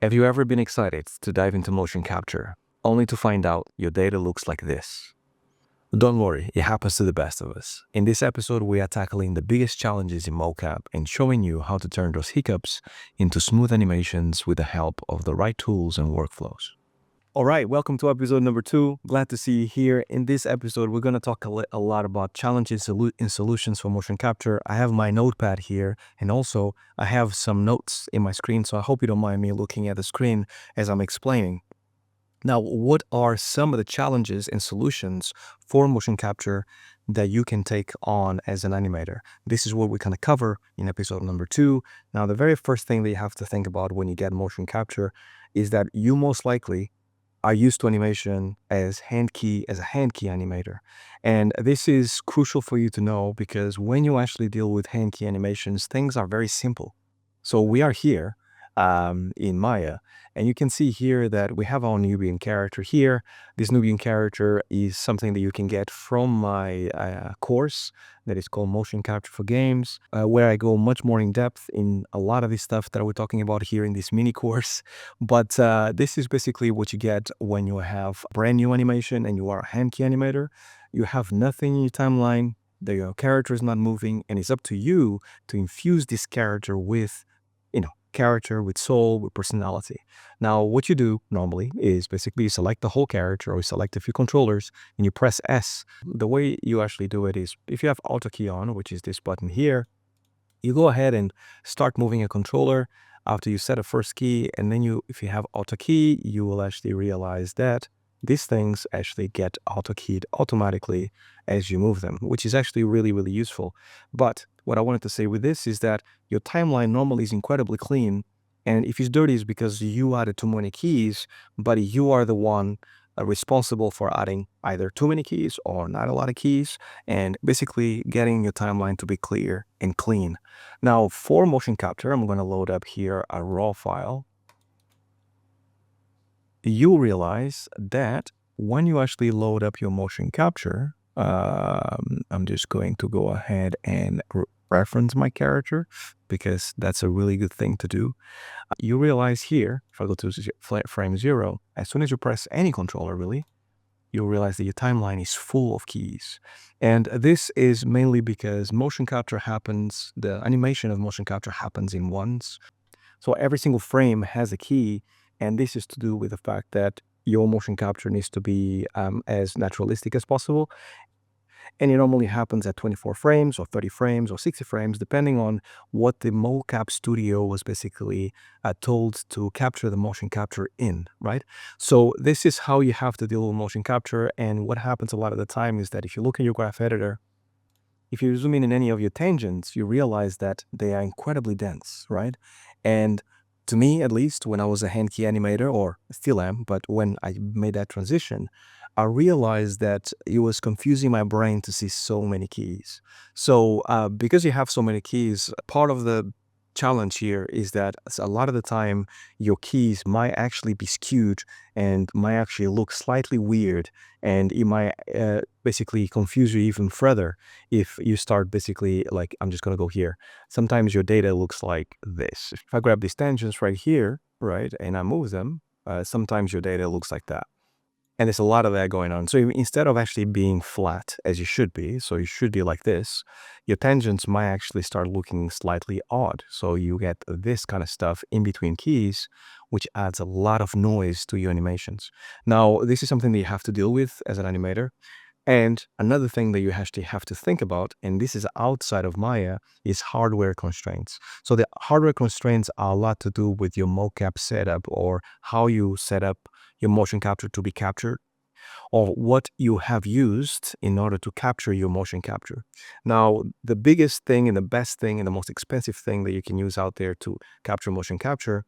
Have you ever been excited to dive into motion capture, only to find out your data looks like this? Don't worry, it happens to the best of us. In this episode, we are tackling the biggest challenges in MoCap and showing you how to turn those hiccups into smooth animations with the help of the right tools and workflows. All right, welcome to episode number 2. Glad to see you here. In this episode, we're going to talk a lot about challenges and solutions for motion capture. I have my notepad here, and also I have some notes in my screen, so I hope you don't mind me looking at the screen as I'm explaining. Now, what are some of the challenges and solutions for motion capture that you can take on as an animator? This is what we're going to cover in episode number 2. Now, the very first thing that you have to think about when you get motion capture is that you most likely are used to animation as a hand key animator. And this is crucial for you to know because when you actually deal with hand key animations, things are very simple. So we are here in Maya, and you can see here that we have our Nubian character here. This Nubian character is something that you can get from my course that is called Motion Capture for Games, where I go much more in depth in a lot of this stuff that we're talking about here in this mini course. But this is basically what you get when you have brand new animation and you are a hand key animator. You have nothing in your timeline, your character is not moving, and it's up to you to infuse this character with character, with soul, with personality. Now, what you do normally is basically you select the whole character or you select a few controllers and you press S. The way you actually do it is if you have Auto key on, which is this button here, you go ahead and start moving a controller after you set a first key, and then if you have Auto key, you will actually realize that these things actually get auto keyed automatically as you move them, which is actually really, really useful. But what I wanted to say with this is that your timeline normally is incredibly clean. And if it's dirty, it's because you added too many keys, but you are the one responsible for adding either too many keys or not a lot of keys, and basically getting your timeline to be clear and clean. Now, for motion capture, I'm going to load up here a raw file. You'll realize that when you actually load up your motion capture, I'm just going to go ahead and reference my character because that's a really good thing to do. You realize here, if I go to frame 0, as soon as you press any controller really, you'll realize that your timeline is full of keys. And this is mainly because motion capture happens, the animation of motion capture happens in ones. So every single frame has a key, and this is to do with the fact that your motion capture needs to be as naturalistic as possible. And it normally happens at 24 frames or 30 frames or 60 frames, depending on what the MoCap studio was basically told to capture the motion capture in, right? So this is how you have to deal with motion capture. And what happens a lot of the time is that if you look at your graph editor, if you zoom in any of your tangents, you realize that they are incredibly dense, right? And to me, at least, when I was a hand key animator, or still am, but when I made that transition, I realized that it was confusing my brain to see so many keys. So because you have so many keys, part of the challenge here is that a lot of the time your keys might actually be skewed and might actually look slightly weird, and it might basically confuse you even further if you start basically like, I'm just going to go here. Sometimes your data looks like this. If I grab these tangents right here, right, and I move them, sometimes your data looks like that. And there's a lot of that going on. So instead of actually being flat as you should be, so you should be like this, your tangents might actually start looking slightly odd. So you get this kind of stuff in between keys, which adds a lot of noise to your animations. Now, this is something that you have to deal with as an animator. And another thing that you actually have to think about, and this is outside of Maya, is hardware constraints. So the hardware constraints are a lot to do with your MoCap setup, or how you set up your motion capture to be captured, or what you have used in order to capture your motion capture. Now, the biggest thing and the best thing and the most expensive thing that you can use out there to capture motion capture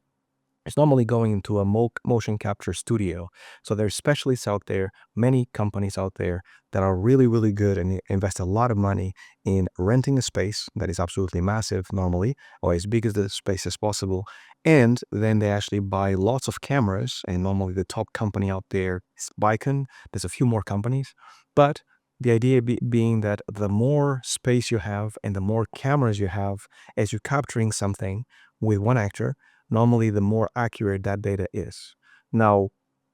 is normally going into a motion capture studio. So there's specialists out there, many companies out there that are really, really good and invest a lot of money in renting a space that is absolutely massive normally, or as big as the space as possible. And then they actually buy lots of cameras, and normally the top company out there is Bicon. There's a few more companies, but the idea being that the more space you have and the more cameras you have as you're capturing something with one actor, normally the more accurate that data is. Now,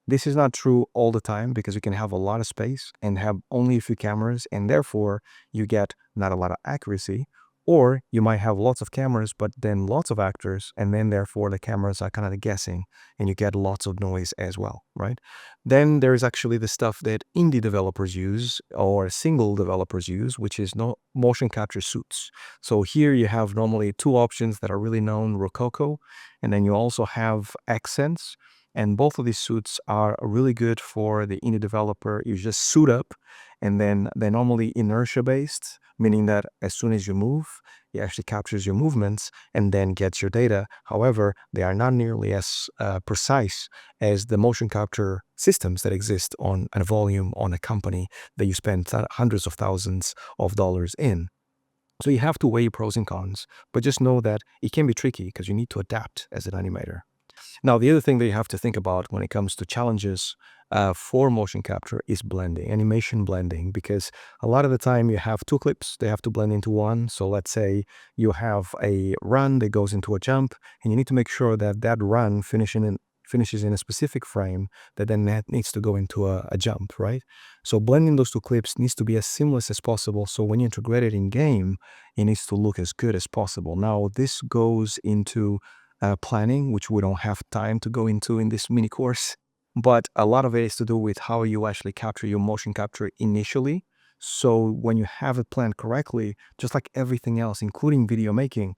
this is not true all the time because you can have a lot of space and have only a few cameras, and therefore you get not a lot of accuracy. Or you might have lots of cameras, but then lots of actors, and then therefore the cameras are kind of guessing and you get lots of noise as well, right? Then there's actually the stuff that indie developers use or single developers use, which is no motion capture suits. So here you have normally two options that are really known, Rococo, and then you also have Accents. And both of these suits are really good for the indie developer. You just suit up, and then they're normally inertia based, meaning that as soon as you move, it actually captures your movements and then gets your data. However, they are not nearly as precise as the motion capture systems that exist on a volume on a company that you spend hundreds of thousands of dollars in. So you have to weigh pros and cons, but just know that it can be tricky because you need to adapt as an animator. Now, the other thing that you have to think about when it comes to challenges for motion capture is blending, animation blending, because a lot of the time you have two clips, they have to blend into one. So let's say you have a run that goes into a jump, and you need to make sure that that run finishes in a specific frame that then needs to go into a jump, right? So blending those two clips needs to be as seamless as possible. So when you integrate it in game, it needs to look as good as possible. Now, this goes into planning, which we don't have time to go into in this mini course. But a lot of it is to do with how you actually capture your motion capture initially. So when you have it planned correctly, just like everything else, including video making,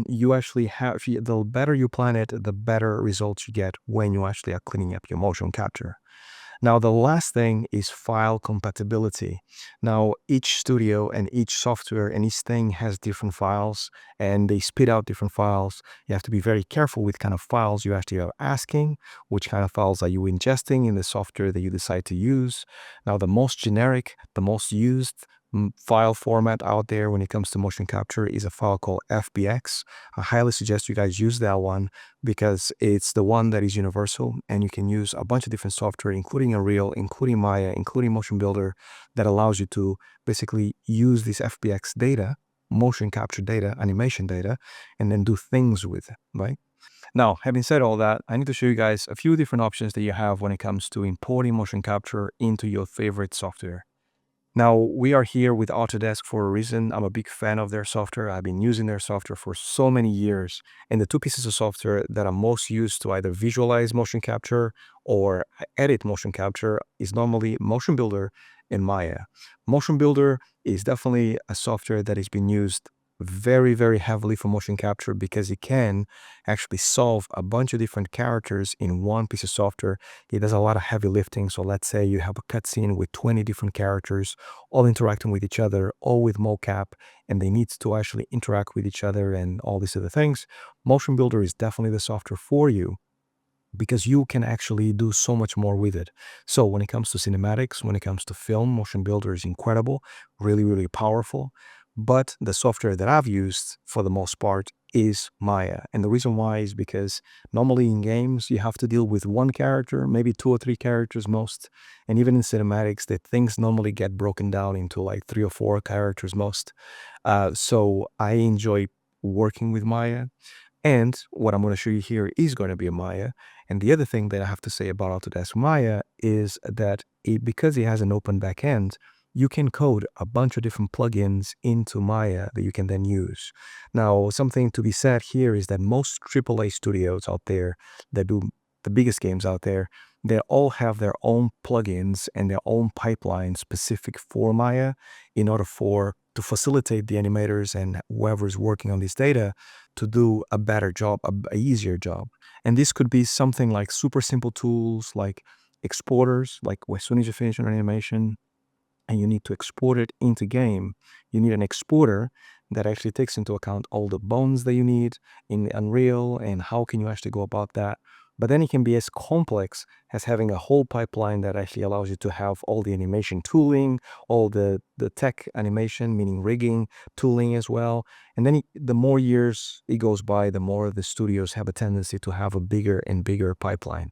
you actually have, the better you plan it, the better results you get when you actually are cleaning up your motion capture. Now, the last thing is file compatibility. Now, each studio and each software and each thing has different files and they spit out different files. You have to be very careful with kind of files you actually are asking, which kind of files are you ingesting in the software that you decide to use. Now, the most generic, the most used file format out there when it comes to motion capture is a file called FBX. I highly suggest you guys use that one because it's the one that is universal and you can use a bunch of different software, including Unreal, including Maya, including Motion Builder, that allows you to basically use this FBX data, motion capture data, animation data, and then do things with it, right? Now, having said all that, I need to show you guys a few different options that you have when it comes to importing motion capture into your favorite software. Now, we are here with Autodesk for a reason. I'm a big fan of their software. I've been using their software for so many years. And the two pieces of software that are most used to either visualize motion capture or edit motion capture is normally Motion Builder and Maya. Motion Builder is definitely a software that has been used very, very heavily for motion capture because it can actually solve a bunch of different characters in one piece of software. It does a lot of heavy lifting. So let's say you have a cutscene with 20 different characters all interacting with each other, all with MoCap, and they need to actually interact with each other and all these other things. Motion Builder is definitely the software for you because you can actually do so much more with it. So when it comes to cinematics, when it comes to film, Motion Builder is incredible, really, really powerful. But the software that I've used for the most part is Maya. And the reason why is because normally in games, you have to deal with one character, maybe two or three characters most. And even in cinematics, the things normally get broken down into like 3 or 4 characters most. So I enjoy working with Maya. And what I'm going to show you here is going to be a Maya. And the other thing that I have to say about Autodesk Maya is that because it has an open backend, you can code a bunch of different plugins into Maya that you can then use. Now, something to be said here is that most AAA studios out there that do the biggest games out there, they all have their own plugins and their own pipeline specific for Maya in order to facilitate the animators and whoever's working on this data to do a better job, a easier job. And this could be something like super simple tools like exporters, like as soon as you finish an animation and you need to export it into game, you need an exporter that actually takes into account all the bones that you need in Unreal and how can you actually go about that. But then it can be as complex as having a whole pipeline that actually allows you to have all the animation tooling, all the tech animation, meaning rigging, tooling as well. And then the more years it goes by, the more the studios have a tendency to have a bigger and bigger pipeline.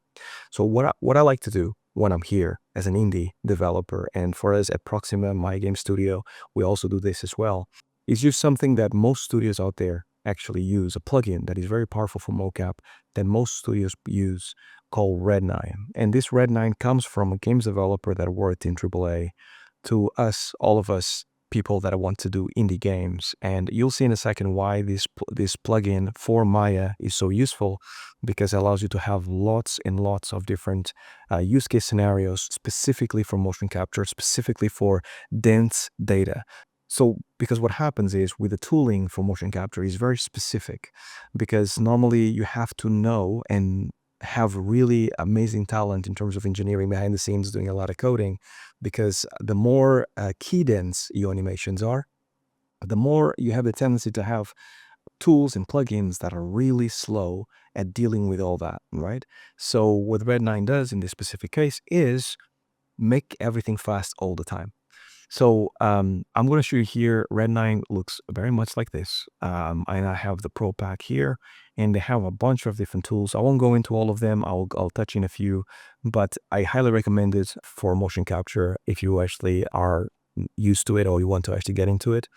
So what I like to do when I'm here as an indie developer, and for us at Proxima, my game studio, we also do this as well, is use something that most studios out there actually use a plugin that is very powerful for MoCap that most studios use called Red9. And this Red9 comes from a games developer that worked in AAA to us, all of us people that want to do indie games. And you'll see in a second why this plugin for Maya is so useful, because it allows you to have lots and lots of different use case scenarios specifically for motion capture, specifically for dense data. So, because what happens is with the tooling for motion capture is very specific, because normally you have to know and have really amazing talent in terms of engineering behind the scenes doing a lot of coding, because the more key dense your animations are, the more you have the tendency to have tools and plugins that are really slow at dealing with all that, right? So what Red9 does in this specific case is make everything fast all the time. So I'm going to show you here, Red9 looks very much like this. And I have the Pro Pack here, and they have a bunch of different tools. I won't go into all of them. I'll touch in a few, but I highly recommend it for motion capture if you actually are used to it or you want to actually get into it.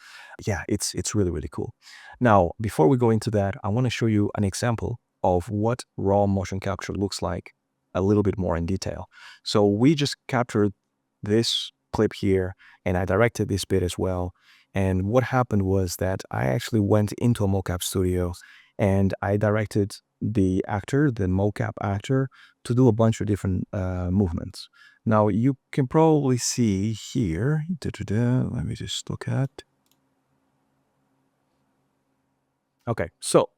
Yeah, it's really, really cool. Now, before we go into that, I want to show you an example of what raw motion capture looks like a little bit more in detail. So we just captured this clip here, and I directed this bit as well. And what happened was that I actually went into a MoCap studio and I directed the actor, the MoCap actor, to do a bunch of different movements. Now you can probably see here, let me just look at. Okay, so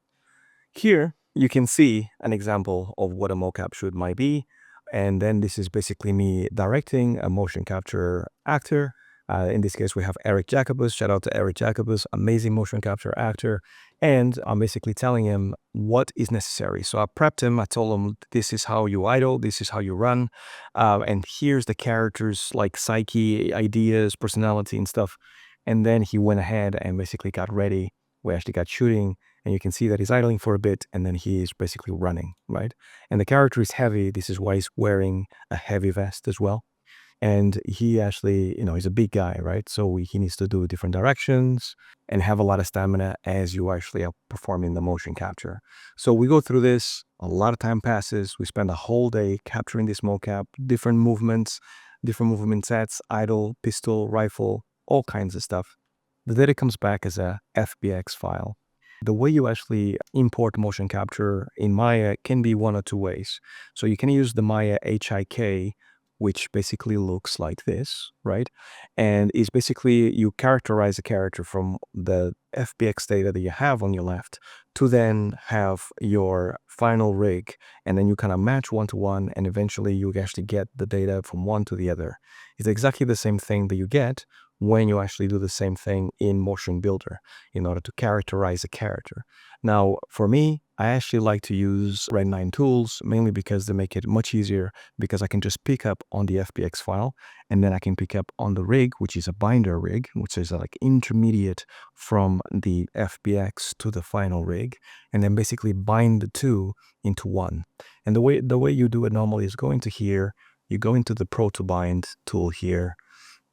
here you can see an example of what a mocap shoot might be. And then this is basically me directing a motion capture actor. In this case, we have Eric Jacobus. Shout out to Eric Jacobus, amazing motion capture actor. And I'm basically telling him what is necessary. So I prepped him. I told him, this is how you idle. This is how you run. And here's the characters like psyche, ideas, personality and stuff. And then he went ahead and basically got ready. We actually got shooting. And you can see that he's idling for a bit, and then he is basically running, right? And the character is heavy. This is why he's wearing a heavy vest as well. And he actually, he's a big guy, right? So he needs to do different directions and have a lot of stamina as you actually are performing the motion capture. So we go through this, a lot of time passes. We spend a whole day capturing this mocap, different movement sets, idle, pistol, rifle, all kinds of stuff. The data comes back as a FBX file. The way you actually import motion capture in Maya can be one or two ways. So you can use the Maya HIK, which basically looks like this, right? And is basically you characterize a character from the FBX data that you have on your left to then have your final rig, and then you kind of match one to one, and eventually you actually get the data from one to the other. It's exactly the same thing that you get when you actually do the same thing in Motion Builder in order to characterize a character. Now, for me, I actually like to use Red9 tools, mainly because they make it much easier, because I can just pick up on the FBX file, and then I can pick up on the rig, which is a binder rig, which is like intermediate from the FBX to the final rig, and then basically bind the two into one. And the way you do it normally is go into here, you go into the Pro to Bind tool here,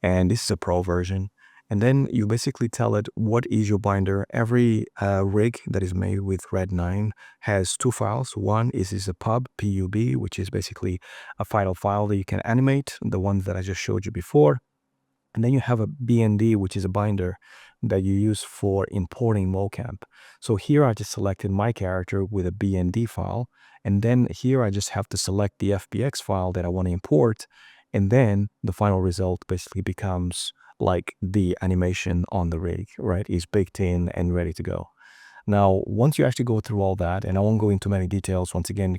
and this is a Pro version. And then you basically tell it what is your binder. Every rig that is made with Red9 has two files. One is a pub, PUB, which is basically a final file that you can animate, the ones that I just showed you before. And then you have a BND, which is a binder that you use for importing mocap. So here I just selected my character with a BND file. And then here I just have to select the FBX file that I want to import. And then the final result basically becomes like the animation on the rig, right? Is baked in and ready to go. Now, once you actually go through all that, and I won't go into many details, once again,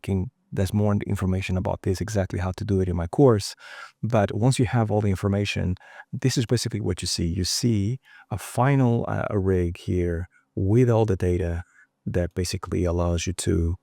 there's more information about this, exactly how to do it in my course. But once you have all the information, this is basically what you see. You see a final rig here with all the data that basically allows you to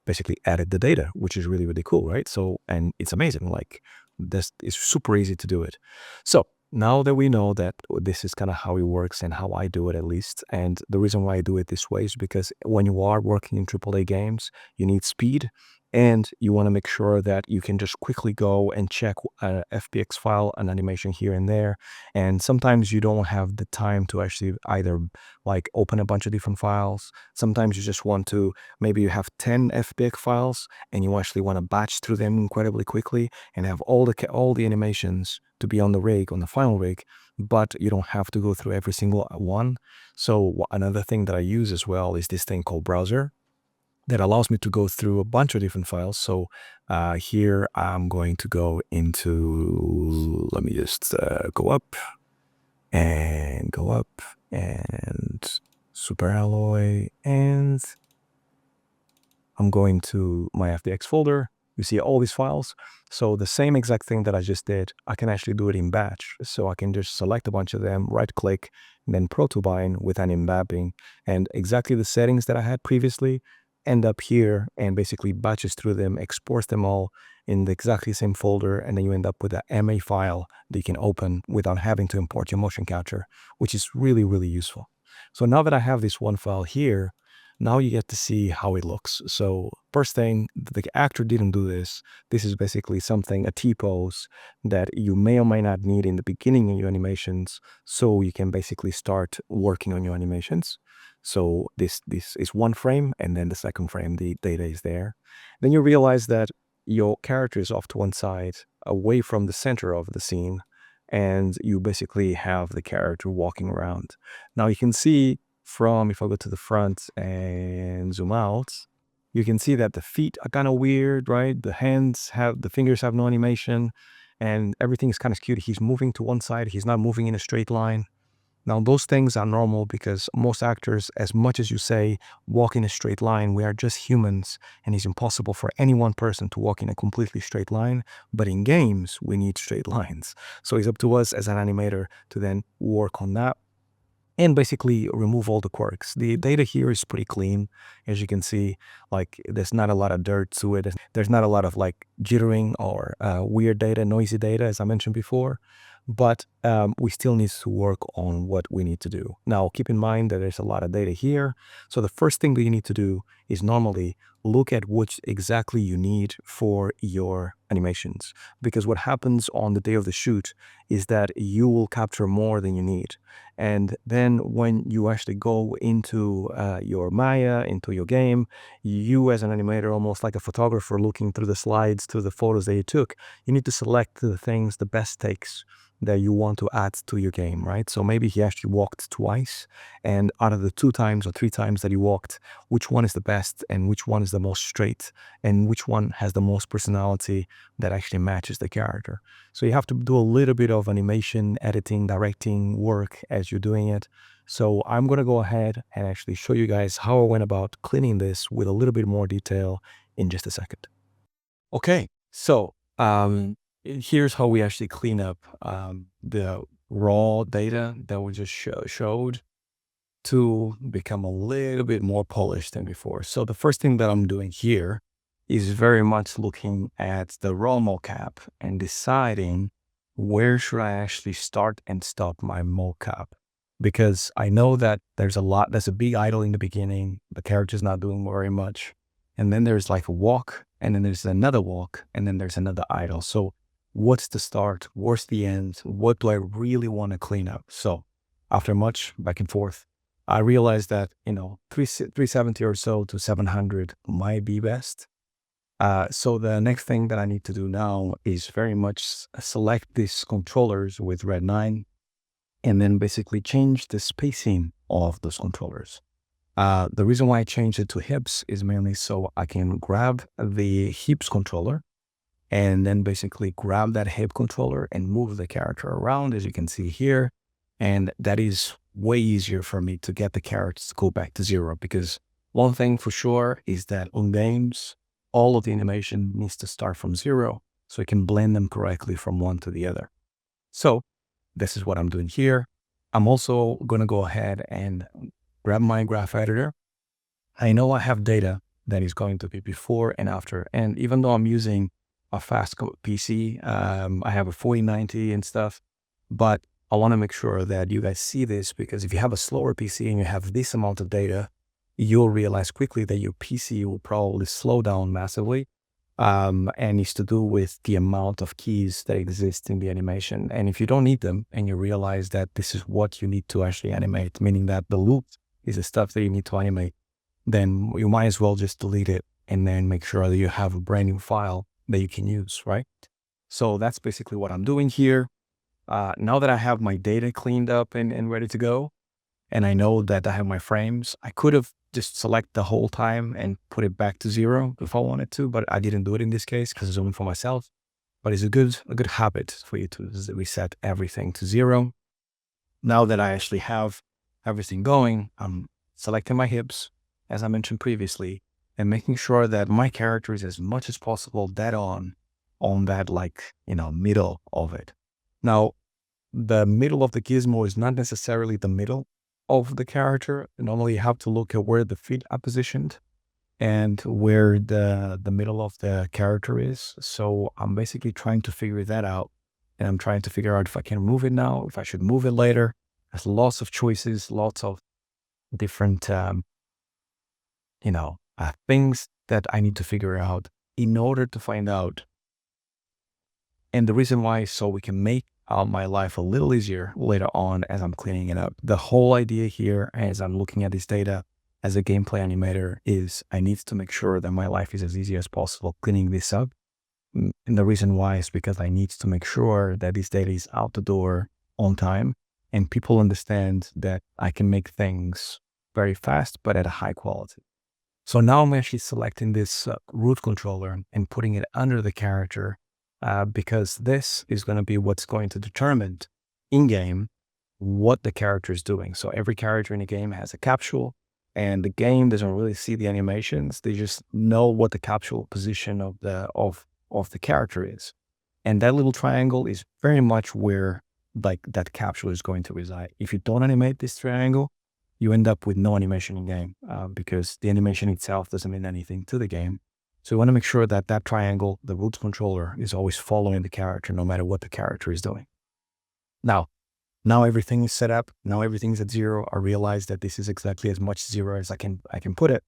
basically edit the data, which is really, really cool, right? So, and it's amazing. Like, this is super easy to do it. So now that we know that this is kind of how it works and how I do it, at least, and the reason why I do it this way is because when you are working in AAA games, you need speed And you want to make sure that you can just quickly go and check an FBX file, an animation here and there. And sometimes you don't have the time to actually either like open a bunch of different files. Sometimes you just want to, maybe you have 10 FBX files and you actually want to batch through them incredibly quickly and have all the animations to be on the rig, on the final rig, but you don't have to go through every single one. So another thing that I use as well is this thing called Browser that allows me to go through a bunch of different files. So here I'm going to go into, let me just go up and super alloy, and I'm going to my FDX folder. You see all these files. So the same exact thing that I just did, I can actually do it in batch. So I can just select a bunch of them, right click, and then protobine with an embedding. And exactly the settings that I had previously end up here and basically batches through them, exports them all in the exactly same folder. And then you end up with a MA file that you can open without having to import your motion capture, which is really, really useful. So now that I have this one file here, now you get to see how it looks. So first thing, the actor didn't do this. This is basically something, a T-pose that you may or may not need in the beginning of your animations, so you can basically start working on your animations. So this is one frame, and then the second frame, the data is there. Then you realize that your character is off to one side, away from the center of the scene, and you basically have the character walking around. Now you can see from, if I go to the front and zoom out, you can see that the feet are kind of weird, right? The fingers have no animation, and everything is kind of skewed. He's moving to one side. He's not moving in a straight line. Now, those things are normal because most actors, as much as you say, walk in a straight line, we are just humans, and it's impossible for any one person to walk in a completely straight line. But in games, we need straight lines. So it's up to us as an animator to then work on that and basically remove all the quirks. The data here is pretty clean. As you can see, like there's not a lot of dirt to it. There's not a lot of like jittering or weird data, noisy data, as I mentioned before. But we still need to work on what we need to do. Now, keep in mind that there's a lot of data here. So the first thing that you need to do is normally look at what exactly you need for your animations. Because what happens on the day of the shoot is that you will capture more than you need. And then when you actually go into your Maya, into your game, you as an animator, almost like a photographer looking through the slides, through the photos that you took, you need to select the things, the best takes that you want to add to your game, right? So maybe he actually walked twice, and out of the 2 times or 3 times that he walked, which one is the best and which one is the most straight and which one has the most personality that actually matches the character. So you have to do a little bit of animation, editing, directing work as you're doing it. So I'm going to go ahead and actually show you guys how I went about cleaning this with a little bit more detail in just a second. Okay, so here's how we actually clean up the raw data that we just showed to become a little bit more polished than before. So the first thing that I'm doing here is very much looking at the raw MoCap and deciding where should I actually start and stop my MoCap. Because I know that there's a big idle in the beginning, the character's not doing very much. And then there's like a walk, and then there's another walk, and then there's another idle. So what's the start? What's the end? What do I really want to clean up? So after much back and forth, I realized that, 370 or so to 700 might be best. So the next thing that I need to do now is very much select these controllers with red 9 and then basically change the spacing of those controllers. The reason why I changed it to hips is mainly so I can grab the hips controller and then basically grab that hip controller and move the character around, as you can see here. And that is way easier for me to get the characters to go back to 0, because one thing for sure is that on games, all of the animation needs to start from 0 so I can blend them correctly from one to the other. So this is what I'm doing here. I'm also going to go ahead and grab my graph editor. I know I have data that is going to be before and after. And even though I'm using a fast PC, I have a 4090 and stuff, but I want to make sure that you guys see this, because if you have a slower PC and you have this amount of data, you'll realize quickly that your PC will probably slow down massively. And it's to do with the amount of keys that exist in the animation. And if you don't need them and you realize that this is what you need to actually animate, meaning that the loop is the stuff that you need to animate, then you might as well just delete it and then make sure that you have a brand new file that you can use, right? So that's basically what I'm doing here. Now that I have my data cleaned up and ready to go, and I know that I have my frames, I could have just select the whole time and put it back to 0 if I wanted to, but I didn't do it in this case because it's only for myself. But it's a good habit for you to reset everything to 0. Now that I actually have everything going, I'm selecting my hips, as I mentioned previously, and making sure that my character is as much as possible dead on that, like, middle of it. Now, the middle of the gizmo is not necessarily the middle of the character. Normally you have to look at where the feet are positioned and where the middle of the character is. So I'm basically trying to figure that out. And I'm trying to figure out if I can move it now, if I should move it later. There's lots of choices, lots of different, things that I need to figure out in order to find out. And the reason why is so we can make my life a little easier later on as I'm cleaning it up. The whole idea here, as I'm looking at this data as a gameplay animator, is I need to make sure that my life is as easy as possible cleaning this up. And the reason why is because I need to make sure that this data is out the door on time and people understand that I can make things very fast, but at a high quality. So now I'm actually selecting this root controller and putting it under the character because this is going to be what's going to determine in-game what the character is doing. So every character in the game has a capsule, and the game doesn't really see the animations. They just know what the capsule position of the character is. And that little triangle is very much where like that capsule is going to reside. If you don't animate this triangle, you end up with no animation in game because the animation itself doesn't mean anything to the game. So you want to make sure that that triangle, the root controller, is always following the character no matter what the character is doing. Now everything is set up. Now everything's at 0. I realize that this is exactly as much 0 as I can put it.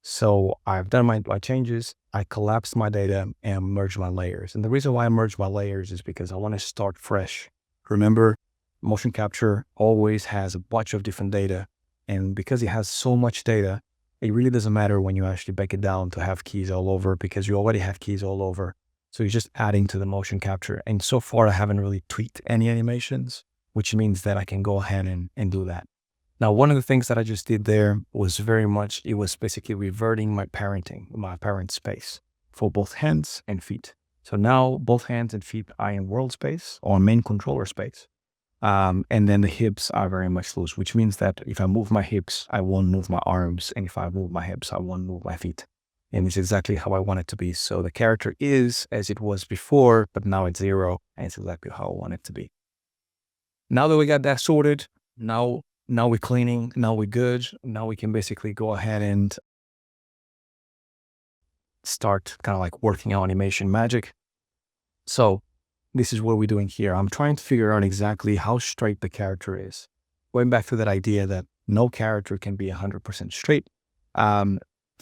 So I've done my changes. I collapsed my data and merged my layers. And the reason why I merged my layers is because I want to start fresh. Remember, motion capture always has a bunch of different data. And because it has so much data, it really doesn't matter when you actually break it down to have keys all over because you already have keys all over. So you're just adding to the motion capture. And so far, I haven't really tweaked any animations, which means that I can go ahead and do that. Now, one of the things that I just did there was it was basically reverting my parent space for both hands and feet. So now both hands and feet are in world space or main controller space. And then the hips are very much loose, which means that if I move my hips, I won't move my arms. And if I move my hips, I won't move my feet. And it's exactly how I want it to be. So the character is as it was before, but now it's 0. And it's exactly how I want it to be. Now that we got that sorted, now we're cleaning, now we're good. Now we can basically go ahead and start kind of like working on animation magic. So this is what we're doing here. I'm trying to figure out exactly how straight the character is. Going back to that idea that no character can be 100% straight.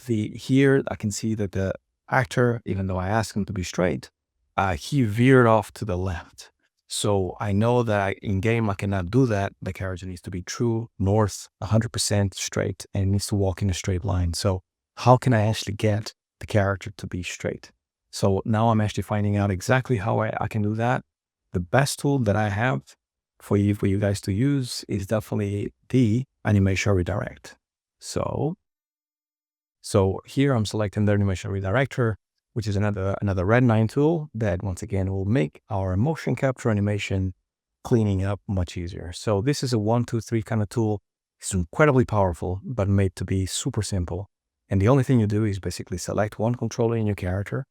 Here I can see that the actor, even though I asked him to be straight, he veered off to the left. So I know that in game I cannot do that. The character needs to be true north, 100% straight, and needs to walk in a straight line. So how can I actually get the character to be straight? So now I'm actually finding out exactly how I can do that. The best tool that I have for you guys to use is definitely the animation redirect. So here I'm selecting the animation redirector, which is another Red 9 tool that once again will make our motion capture animation cleaning up much easier. So this is a 1, 2, 3 kind of tool. It's incredibly powerful, but made to be super simple. And the only thing you do is basically select one controller in your character.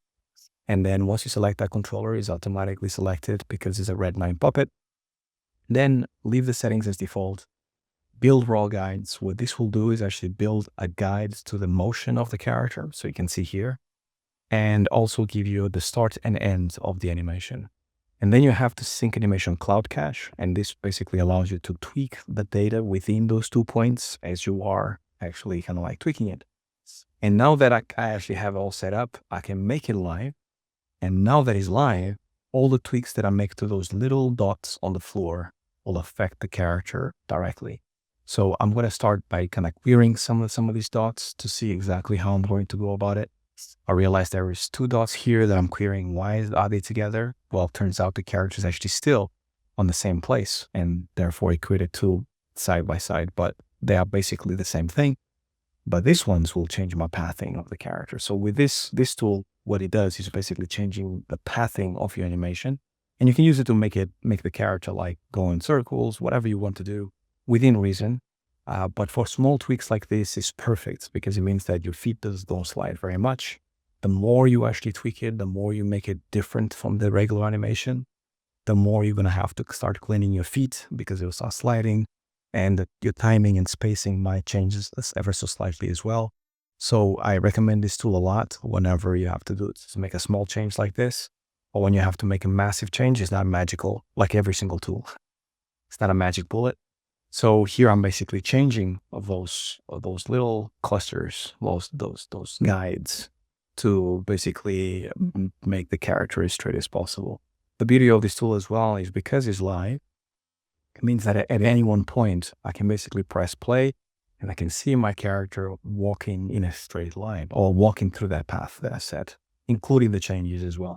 And then once you select that controller, it's automatically selected because it's a Red 9 puppet. Then leave the settings as default. Build raw guides. What this will do is actually build a guide to the motion of the character. So you can see here. And also give you the start and end of the animation. And then you have to sync animation cloud cache. And this basically allows you to tweak the data within those 2 points as you are actually kind of like tweaking it. And now that I actually have it all set up, I can make it live. And now that it's live, all the tweaks that I make to those little dots on the floor will affect the character directly. So I'm going to start by kind of querying some of these dots to see exactly how I'm going to go about it. I realized there is 2 dots here that I'm querying. Why are they together? Well, it turns out the character is actually still on the same place, and therefore I created 2 side by side, but they are basically the same thing. But these ones will change my pathing of the character. So with this tool, what it does is basically changing the pathing of your animation. And you can use it to make the character like go in circles, whatever you want to do within reason. But for small tweaks like this is perfect because it means that your feet don't slide very much. The more you actually tweak it, the more you make it different from the regular animation, the more you're going to have to start cleaning your feet because it will start sliding, and your timing and spacing might change ever so slightly as well. So I recommend this tool a lot whenever you have to make a small change like this, or when you have to make a massive change. It's not magical like every single tool. It's not a magic bullet. So here I'm basically changing those little clusters, those guides to basically make the character as straight as possible. The beauty of this tool as well is because it's live, it means that at any one point, I can basically press play and I can see my character walking in a straight line or walking through that path that I set, including the changes as well.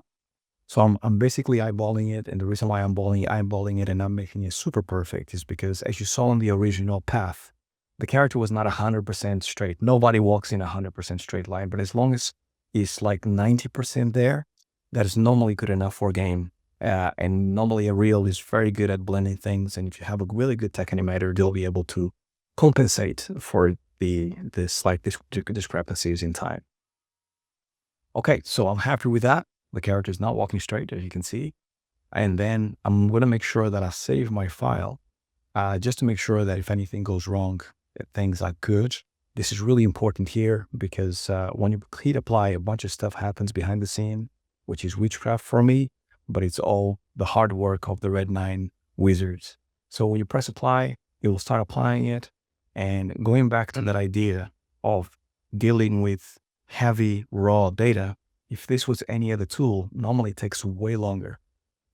So I'm basically eyeballing it. And the reason why I'm eyeballing it and I'm making it super perfect is because, as you saw in the original path, the character was not 100% straight. Nobody walks in 100% straight line, but as long as it's like 90% there, that is normally good enough for a game. And normally a reel is very good at blending things. And if you have a really good tech animator, they'll be able to compensate for the slight discrepancies in time. Okay, so I'm happy with that. The character is not walking straight, as you can see. And then I'm going to make sure that I save my file just to make sure that if anything goes wrong, things are good. This is really important here because when you hit apply, a bunch of stuff happens behind the scene, which is witchcraft for me, but it's all the hard work of the Red 9 wizards. So when you press apply, it will start applying it. And going back to that idea of dealing with heavy raw data, if this was any other tool, normally it takes way longer.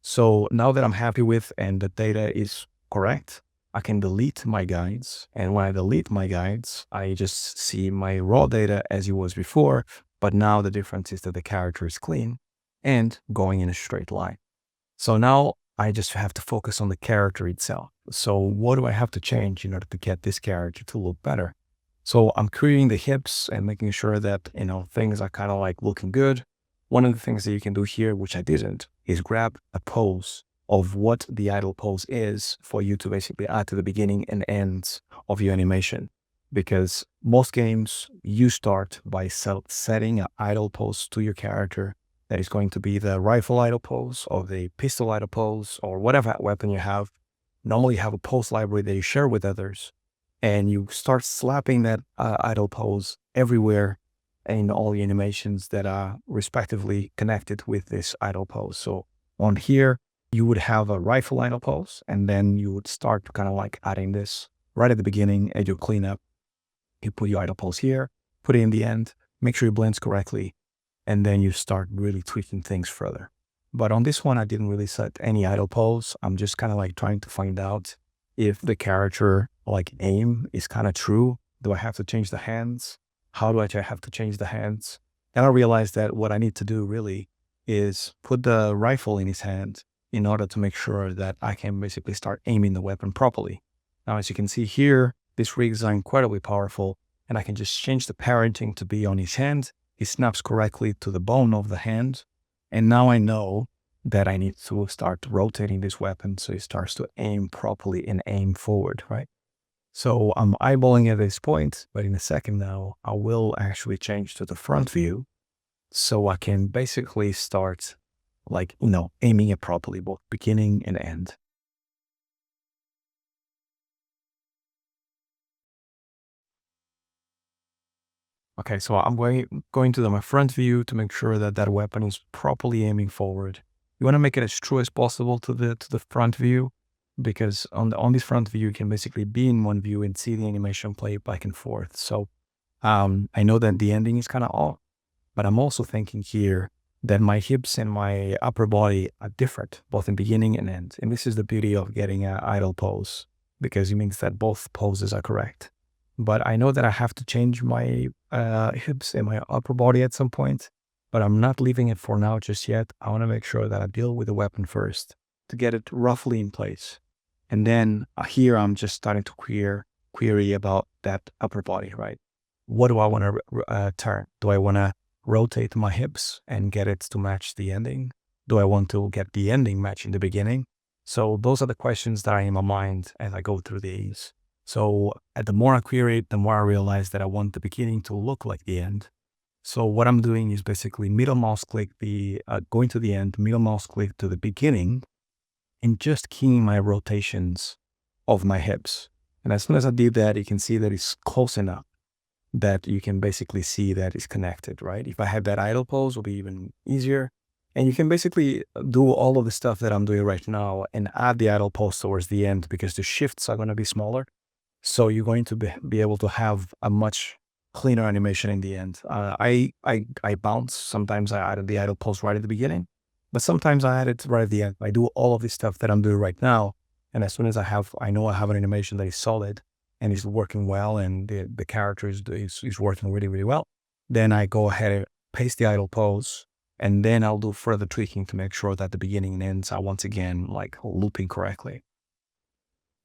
So now that I'm happy with and the data is correct, I can delete my guides. And when I delete my guides, I just see my raw data as it was before. But now the difference is that the character is clean and going in a straight line. So now I just have to focus on the character itself. So what do I have to change in order to get this character to look better? So I'm creating the hips and making sure that, things are kind of like looking good. One of the things that you can do here, which I didn't, is grab a pose of what the idle pose is for you to basically add to the beginning and ends of your animation. Because most games, you start by setting an idle pose to your character that is going to be the rifle idle pose or the pistol idle pose or whatever weapon you have. Normally you have a pose library that you share with others, and you start slapping that idle pose everywhere in all the animations that are respectively connected with this idle pose. So on here, you would have a rifle idle pose, and then you would start kind of like adding this right at the beginning as you clean up. You put your idle pose here, put it in the end, make sure it blends correctly, and then you start really tweaking things further. But on this one, I didn't really set any idle pose. I'm just kind of like trying to find out if the character like aim is kind of true. Do I have to change the hands? How do I have to change the hands? And I realized that what I need to do really is put the rifle in his hand in order to make sure that I can basically start aiming the weapon properly. Now, as you can see here, these rigs are incredibly powerful, and I can just change the parenting to be on his hand. He snaps correctly to the bone of the hand. And now I know that I need to start rotating this weapon so it starts to aim properly and aim forward, right? So I'm eyeballing at this point, but in a second now, I will actually change to the front view so I can basically start like, aiming it properly, both beginning and end. Okay, so I'm going to my front view to make sure that that weapon is properly aiming forward. You want to make it as true as possible to the front view, because on this front view, you can basically be in one view and see the animation play back and forth. So I know that the ending is kind of off, but I'm also thinking here that my hips and my upper body are different, both in beginning and end. And this is the beauty of getting an idle pose, because it means that both poses are correct. But I know that I have to change my hips and my upper body at some point, but I'm not leaving it for now just yet. I want to make sure that I deal with the weapon first to get it roughly in place. And then here I'm just starting to query about that upper body, right? What do I want to turn? Do I want to rotate my hips and get it to match the ending? Do I want to get the ending matching the beginning? So those are the questions that are in my mind as I go through these. So the more I query it, the more I realize that I want the beginning to look like the end. So what I'm doing is basically middle mouse click going to the end, middle mouse click to the beginning, and just keying my rotations of my hips. And as soon as I did that, you can see that it's close enough that you can basically see that it's connected, right? If I had that idle pose, it would be even easier. And you can basically do all of the stuff that I'm doing right now and add the idle pose towards the end, because the shifts are going to be smaller. So you're going to be able to have a much cleaner animation in the end. I bounce. Sometimes I added the idle pose right at the beginning, but sometimes I add it right at the end. I do all of this stuff that I'm doing right now. And as soon as I know I have an animation that is solid and is working well, and the character is working really, really well, then I go ahead and paste the idle pose, and then I'll do further tweaking to make sure that the beginning and ends are once again like looping correctly.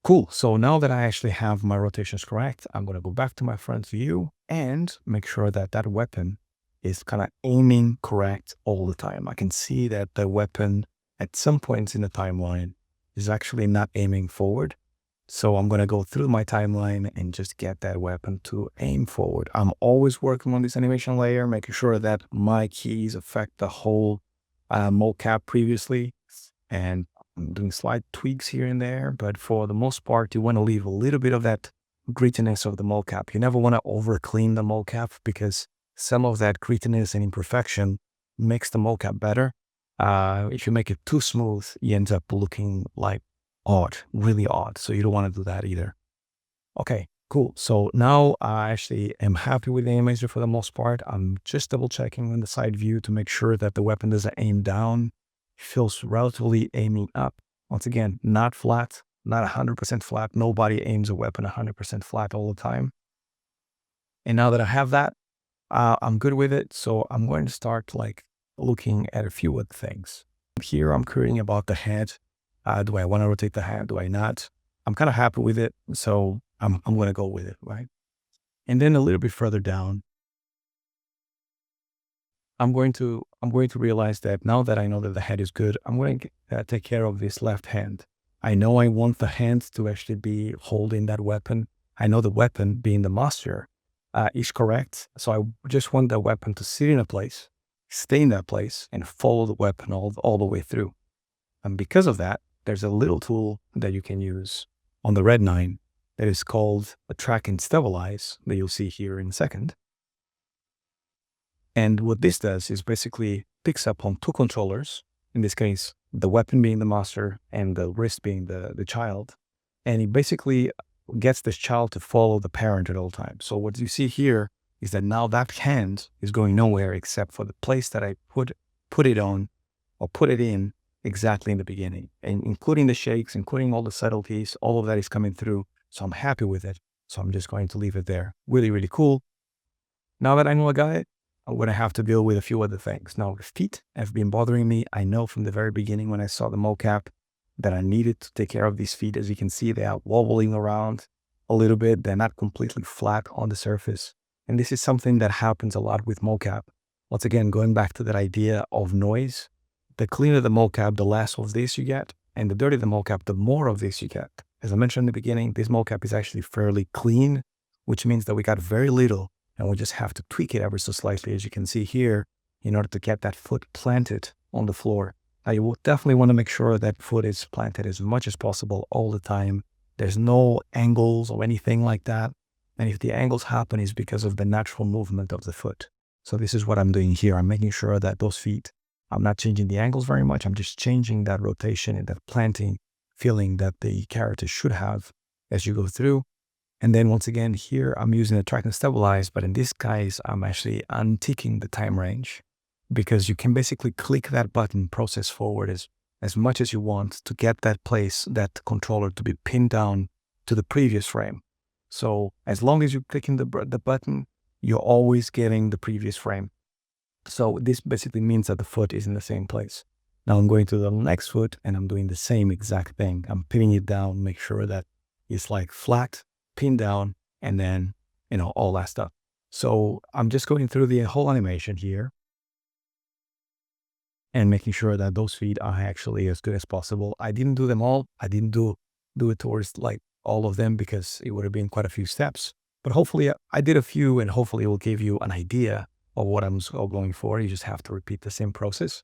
Cool. So now that I actually have my rotations correct, I'm going to go back to my front view and make sure that that weapon is kind of aiming correct all the time. I can see that the weapon at some points in the timeline is actually not aiming forward. So I'm going to go through my timeline and just get that weapon to aim forward. I'm always working on this animation layer, making sure that my keys affect the whole MoCap previously. And I'm doing slight tweaks here and there, but for the most part, you want to leave a little bit of that grittiness of the MoCap. You never want to over clean the MoCap, because some of that grittiness and imperfection makes the MoCap better. If you make it too smooth, you end up looking like odd, really odd. So you don't want to do that either. Okay, cool. So now I actually am happy with the image for the most part. I'm just double checking on the side view to make sure that the weapon doesn't aim down. Feels relatively aiming up. Once again, not flat, not 100% flat. Nobody aims a weapon 100% flat all the time. And now that I have that, I'm good with it. So I'm going to start like looking at a few other things. Here I'm querying about the head. Do I want to rotate the head? Do I not? I'm kind of happy with it. So I'm going to go with it, right? And then a little bit further down, I'm going to realize that now that I know that the head is good, I'm going to take care of this left hand. I know I want the hand to actually be holding that weapon. I know the weapon, being the master, is correct. So I just want the weapon to sit in a place, stay in that place, and follow the weapon all the way through. And because of that, there's a little tool that you can use on the Red 9 that is called a track and stabilize, that you'll see here in a second. And what this does is basically picks up on two controllers, in this case, the weapon being the master and the wrist being the child. And it basically gets this child to follow the parent at all times. So what you see here is that now that hand is going nowhere except for the place that I put it on, or put it in exactly in the beginning, and including the shakes, including all the subtleties, all of that is coming through. So I'm happy with it. So I'm just going to leave it there. Really, really cool. Now that I know I got it, I'm going to have to deal with a few other things. Now, the feet have been bothering me. I know from the very beginning when I saw the MoCap that I needed to take care of these feet. As you can see, they are wobbling around a little bit. They're not completely flat on the surface. And this is something that happens a lot with MoCap. Once again, going back to that idea of noise, the cleaner the MoCap, the less of this you get. And the dirtier the MoCap, the more of this you get. As I mentioned in the beginning, this MoCap is actually fairly clean, which means that we got very little. And we just have to tweak it ever so slightly, as you can see here, in order to get that foot planted on the floor. Now, you will definitely want to make sure that foot is planted as much as possible all the time. There's no angles or anything like that. And if the angles happen, it's because of the natural movement of the foot. So this is what I'm doing here. I'm making sure that those feet, I'm not changing the angles very much. I'm just changing that rotation and that planting feeling that the character should have as you go through. And then once again, here I'm using the track and stabilize, but in this case, I'm actually unticking the time range because you can basically click that button, process forward as much as you want to get that place, that controller to be pinned down to the previous frame. So as long as you're clicking the button, you're always getting the previous frame. So this basically means that the foot is in the same place. Now I'm going to the next foot and I'm doing the same exact thing. I'm pinning it down, make sure that it's like flat, pinned down, and then, all that stuff. So I'm just going through the whole animation here and making sure that those feet are actually as good as possible. I didn't do them all. I didn't do it towards like all of them because it would have been quite a few steps. But hopefully I did a few, and hopefully it will give you an idea of what I'm going for. You just have to repeat the same process.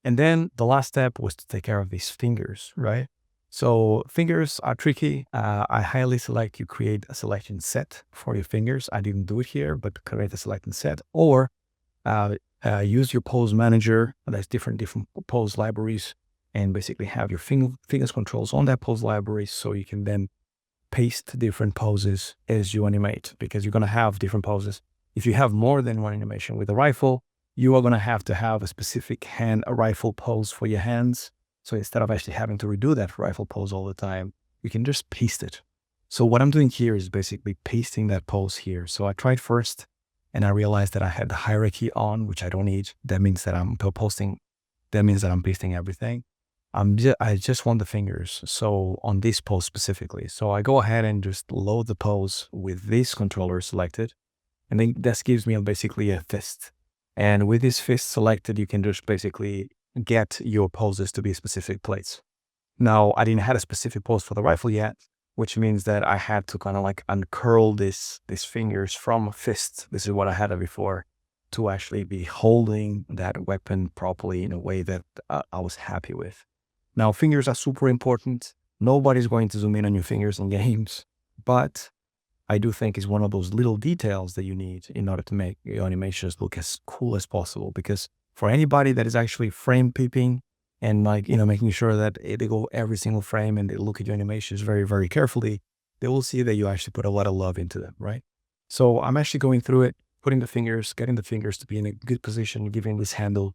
And then the last step was to take care of these fingers, right? So fingers are tricky. I highly select you create a selection set for your fingers. I didn't do it here, but create a selection set, or use your pose manager. There's different pose libraries, and basically have your fingers controls on that pose library, so you can then paste different poses as you animate, because you're going to have different poses. If you have more than one animation with a rifle, you are going to have a specific a rifle pose for your hands. So instead of actually having to redo that rifle pose all the time, you can just paste it. So what I'm doing here is basically pasting that pose here. So I tried first, and I realized that I had the hierarchy on, which I don't need. That means that I'm pasting everything. I just want the fingers. So on this pose specifically. So I go ahead and just load the pose with this controller selected. And then this gives me basically a fist. And with this fist selected, you can just basically get your poses to be a specific place. Now, I didn't have a specific pose for the rifle yet, which means that I had to kind of like uncurl these fingers from a fist. This is what I had before, to actually be holding that weapon properly in a way that I was happy with. Now, fingers are super important. Nobody's going to zoom in on your fingers in games, but I do think it's one of those little details that you need in order to make your animations look as cool as possible. Because for anybody that is actually frame peeping and making sure that they go every single frame and they look at your animations very, very carefully, they will see that you actually put a lot of love into them, right? So I'm actually going through it, putting the fingers, getting the fingers to be in a good position, giving this handle.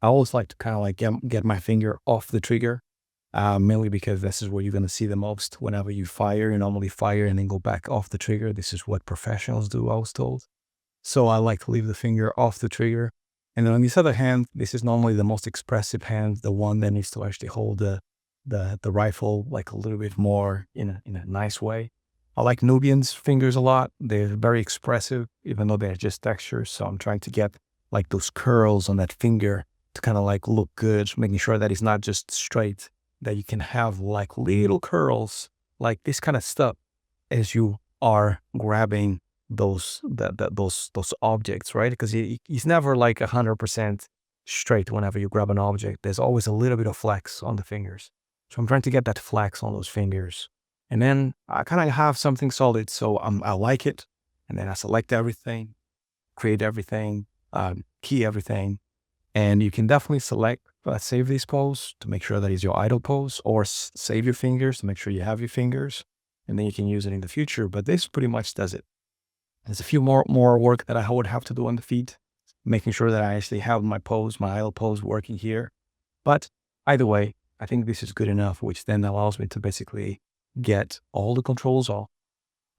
I always like to kind of like get my finger off the trigger. Mainly because this is where you're going to see the most. Whenever you fire, you normally fire and then go back off the trigger. This is what professionals do, I was told. So I like to leave the finger off the trigger. And then on this other hand, this is normally the most expressive hand, the one that needs to actually hold the rifle like a little bit more in a nice way. I like Nubian's fingers a lot. They're very expressive, even though they're just textures. So I'm trying to get like those curls on that finger to kind of like look good, making sure that it's not just straight, that you can have like little curls, like this kind of stuff as you are grabbing those objects, right? Because it's never like 100% straight whenever you grab an object. There's always a little bit of flex on the fingers. So I'm trying to get that flex on those fingers. And then I kind of have something solid, so I like it. And then I select everything, create everything, key everything. And you can definitely select, save this pose to make sure that is your idle pose, or save your fingers to make sure you have your fingers, and then you can use it in the future. But this pretty much does it. There's a few more work that I would have to do on the feet, making sure that I actually have my pose, my idle pose working here. But either way, I think this is good enough, which then allows me to basically get all the controls off,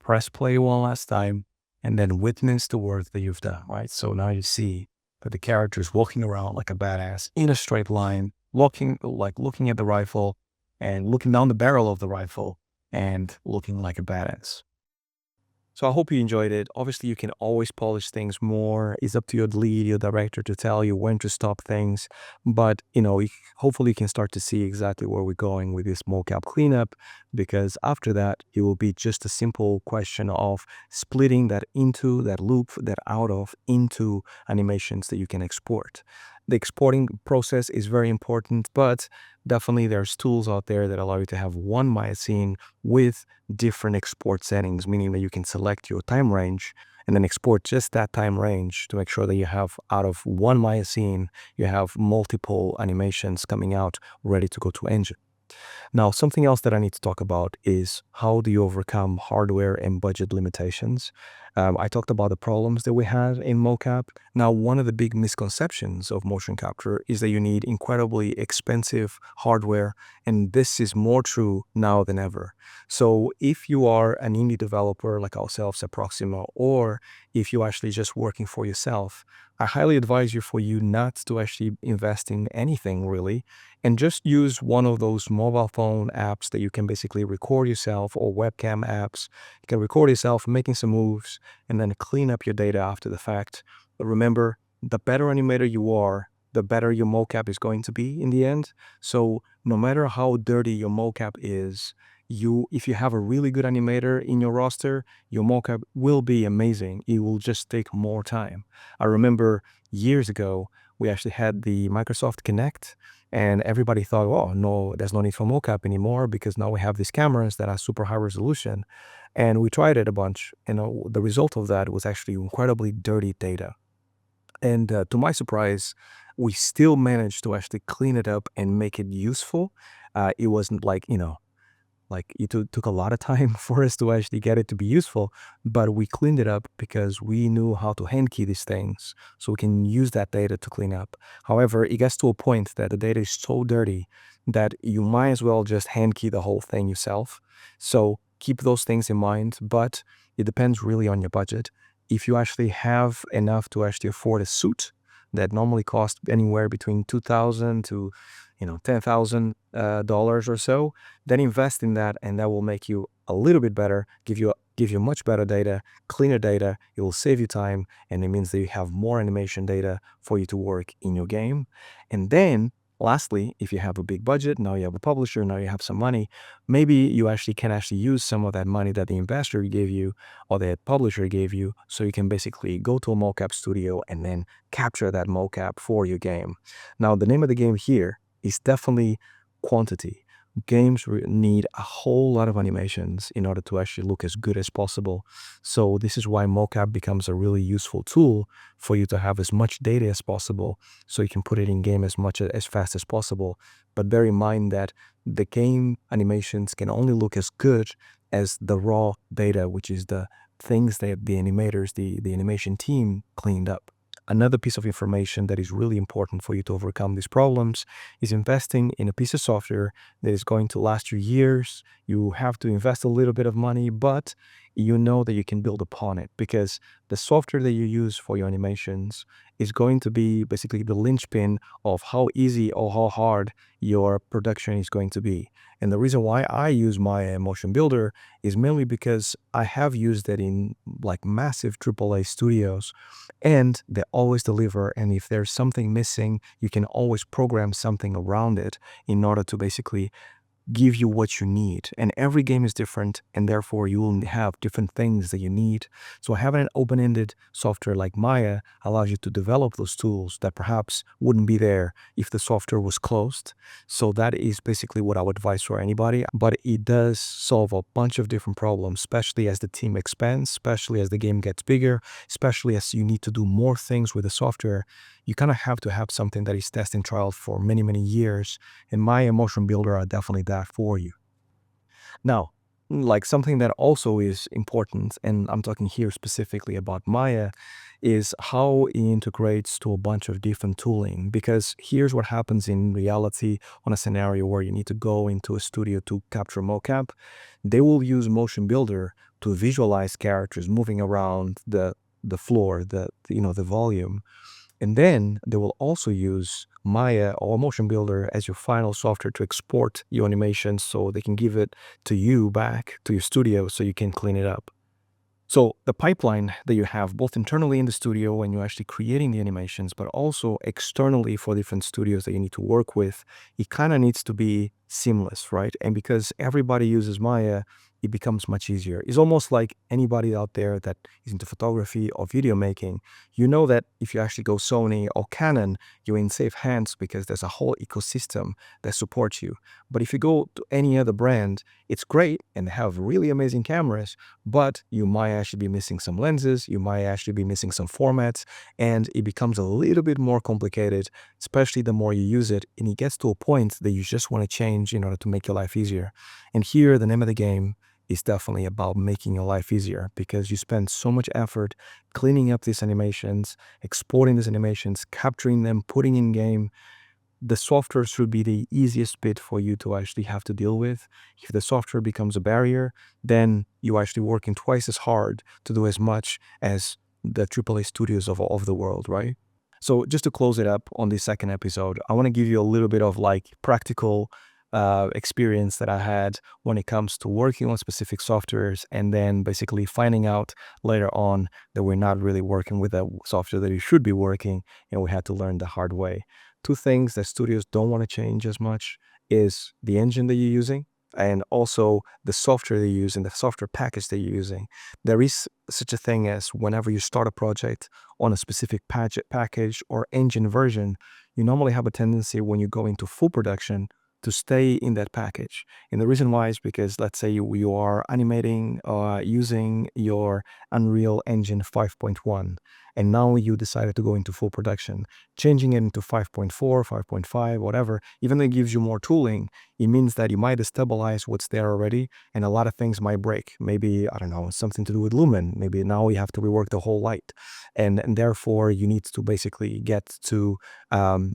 press play one last time, and then witness the work that you've done, right? So now you see that the character is walking around like a badass in a straight line, looking at the rifle and looking down the barrel of the rifle and looking like a badass. So I hope you enjoyed it. Obviously, you can always polish things more. It's up to your lead, your director, to tell you when to stop things. But, hopefully you can start to see exactly where we're going with this MoCap cleanup, because after that, it will be just a simple question of splitting that loop, that out of, into animations that you can export. The exporting process is very important, but definitely there's tools out there that allow you to have one Maya scene with different export settings, meaning that you can select your time range and then export just that time range to make sure that you have, out of one Maya scene, you have multiple animations coming out ready to go to engine. Now, something else that I need to talk about is how do you overcome hardware and budget limitations? I talked about the problems that we had in MoCap. Now, one of the big misconceptions of motion capture is that you need incredibly expensive hardware, and this is more true now than ever. So if you are an indie developer like ourselves at Proxima, or if you're actually just working for yourself, I highly advise you for you not to actually invest in anything really, and just use one of those mobile phone apps that you can basically record yourself, or webcam apps. You can record yourself making some moves and then clean up your data after the fact. But remember, the better animator you are, the better your mocap is going to be in the end. So no matter how dirty your mocap is, if you have a really good animator in your roster, your mocap will be amazing. It will just take more time. I remember years ago, we actually had the Microsoft Kinect, and everybody thought, oh, no, there's no need for mocap anymore because now we have these cameras that are super high resolution. And we tried it a bunch. And the result of that was actually incredibly dirty data. And to my surprise, we still managed to actually clean it up and make it useful. It wasn't like, like it took a lot of time for us to actually get it to be useful, but we cleaned it up because we knew how to hand key these things, so we can use that data to clean up. However, it gets to a point that the data is so dirty that you might as well just hand key the whole thing yourself. So keep those things in mind, but it depends really on your budget. If you actually have enough to actually afford a suit that normally costs anywhere between 2,000 to $10,000 or so, then invest in that, and that will make you a little bit better, give you much better data, cleaner data. It will save you time, and it means that you have more animation data for you to work in your game. And then lastly, if you have a big budget, now you have a publisher, now you have some money, maybe you actually can actually use some of that money that the investor gave you or the publisher gave you, so you can basically go to a mocap studio and then capture that mocap for your game. Now, the name of the game here is definitely quantity. Games need a whole lot of animations in order to actually look as good as possible. So this is why mocap becomes a really useful tool for you to have as much data as possible, so you can put it in game as fast as possible. But bear in mind that the game animations can only look as good as the raw data, which is the things that the animators, the animation team cleaned up. Another piece of information that is really important for you to overcome these problems is investing in a piece of software that is going to last you years. You have to invest a little bit of money, but you know that you can build upon it, because the software that you use for your animations is going to be basically the linchpin of how easy or how hard your production is going to be. And the reason why I use my Motion Builder is mainly because I have used it in like massive AAA studios, and they always deliver. And if there's something missing, you can always program something around it in order to basically give you what you need. And every game is different, and therefore you will have different things that you need. So having an open-ended software like Maya allows you to develop those tools that perhaps wouldn't be there if the software was closed. So that is basically what I would advise for anybody. But it does solve a bunch of different problems, especially as the team expands, especially as the game gets bigger, especially as you need to do more things with the software. You kind of have to have something that is test and trial for many, many years, and Maya Motion Builder are definitely that for you. Now, like something that also is important, and I'm talking here specifically about Maya, is how it integrates to a bunch of different tooling. Because here's what happens in reality on a scenario where you need to go into a studio to capture mocap. They will use Motion Builder to visualize characters moving around the floor, the volume. And then they will also use Maya or Motion Builder as your final software to export your animations, so they can give it to you back to your studio so you can clean it up. So the pipeline that you have both internally in the studio when you're actually creating the animations, but also externally for different studios that you need to work with, it kind of needs to be seamless, right? And because everybody uses Maya, it becomes much easier. It's almost like anybody out there that is into photography or video making, you know that if you actually go Sony or Canon, you're in safe hands because there's a whole ecosystem that supports you. But if you go to any other brand, it's great and they have really amazing cameras, but you might actually be missing some lenses, you might actually be missing some formats, and it becomes a little bit more complicated, especially the more you use it, and it gets to a point that you just want to change in order to make your life easier. And here, the name of the game is definitely about making your life easier because you spend so much effort cleaning up these animations, exporting these animations, capturing them, putting in game. The software should be the easiest bit for you to actually have to deal with. If the software becomes a barrier, then you're actually working twice as hard to do as much as the AAA studios of the world, right? So just to close it up on this second episode, I want to give you a little bit of like practical experience that I had when it comes to working on specific softwares and then basically finding out later on that we're not really working with the software that you should be working, and we had to learn the hard way. Two things that studios don't want to change as much is the engine that you're using and also the software they use and the software package that you're using. There is such a thing as whenever you start a project on a specific package or engine version, you normally have a tendency when you go into full production to stay in that package. And the reason why is because let's say you are animating using your Unreal Engine 5.1, and now you decided to go into full production. Changing it into 5.4, 5.5, whatever, even though it gives you more tooling, it means that you might destabilize what's there already, and a lot of things might break. Maybe, I don't know, something to do with lumen. Maybe now you have to rework the whole light. And therefore, you need to basically get to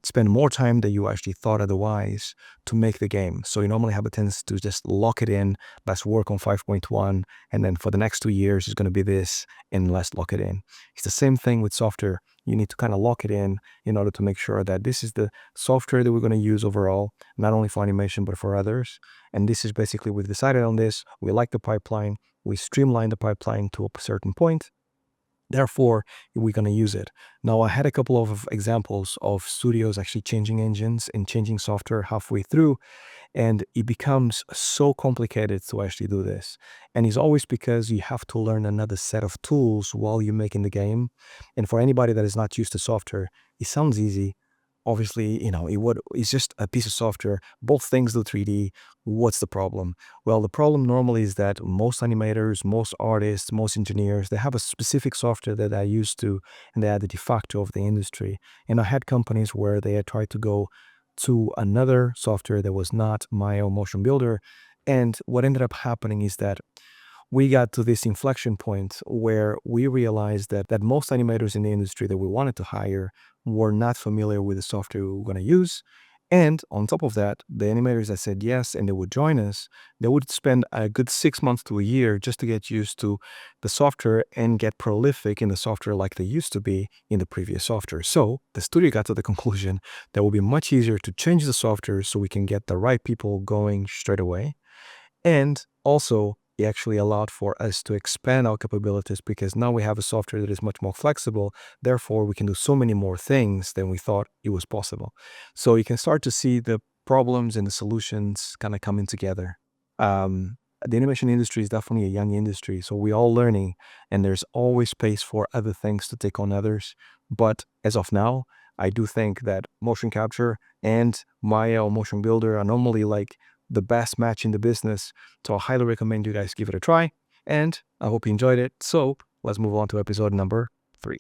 spend more time than you actually thought otherwise to make the game. So you normally have a tendency to just lock it in, let's work on 5.1, and then for the next 2 years, it's going to be this, and let's lock it in. It's the same thing with software. You need to kind of lock it in order to make sure that this is the software that we're going to use overall, not only for animation, but for others. And this is basically, we've decided on this. We like the pipeline. We streamline the pipeline to a certain point. Therefore, we're going to use it. Now, I had a couple of examples of studios actually changing engines and changing software halfway through, and it becomes so complicated to actually do this. And it's always because you have to learn another set of tools while you're making the game. And for anybody that is not used to software, it sounds easy. Obviously, it's just a piece of software. Both things do 3D. What's the problem? Well, the problem normally is that most animators, most artists, most engineers, they have a specific software that they're used to, and they are the de facto of the industry. And I had companies where they had tried to go to another software that was not Maya or Motion Builder. And what ended up happening is that we got to this inflection point where we realized that most animators in the industry that we wanted to hire were not familiar with the software we were going to use. And on top of that, the animators that said yes and they would join us, they would spend a good 6 months to a year just to get used to the software and get prolific in the software like they used to be in the previous software. So the studio got to the conclusion that it will be much easier to change the software so we can get the right people going straight away. And also, it actually allowed for us to expand our capabilities because now we have a software that is much more flexible. Therefore, we can do so many more things than we thought it was possible. So you can start to see the problems and the solutions kind of coming together. The animation industry is definitely a young industry, so we're all learning, and there's always space for other things to take on others. But as of now, I do think that motion capture and Maya or Motion Builder are normally like the best match in the business. So I highly recommend you guys give it a try. And I hope you enjoyed it. So let's move on to episode number 3.